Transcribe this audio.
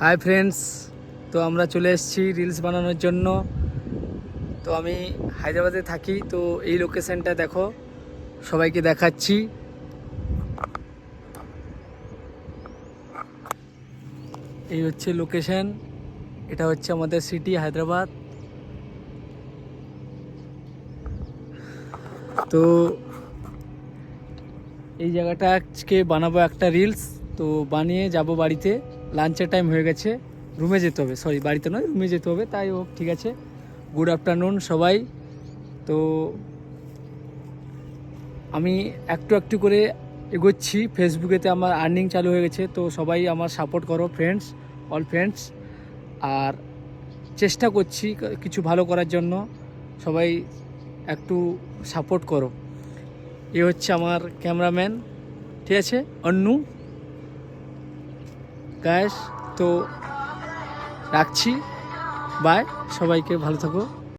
Hi friends, তো আমরা চলে এসেছি রিলস বানানোর জন্য। তো আমি হায়দ্রাবাদে থাকি, তো এই লোকেশনটা দেখো, সবাইকে দেখাচ্ছি। এই হচ্ছে লোকেশন, এটা হচ্ছে আমাদের সিটি হায়দ্রাবাদ। তো এই জায়গাটা আজকে বানাবো একটা রিলস, তো বানিয়ে যাব বাড়িতে। লাঞ্চের টাইম হয়ে গেছে, রুমে যেতে হবে, সরি বাড়িতে নয়, রুমে যেতে হবে। তাই হোক, ঠিক আছে। গুড আফটারনুন সবাই। তো আমি একটু একটু করে এগোচ্ছি, ফেসবুকেতে আমার আর্নিং চালু হয়ে গেছে। তো সবাই আমার সাপোর্ট করো ফ্রেন্ডস, অল ফ্রেন্ডস। আর চেষ্টা করছি কিছু ভালো করার জন্য, সবাই একটু সাপোর্ট করো। এ হচ্ছে আমার ক্যামেরাম্যান, ঠিক আছে, অন্নু গাইস। তো রাখছি, বাই, সবাইকে ভালো থাকো।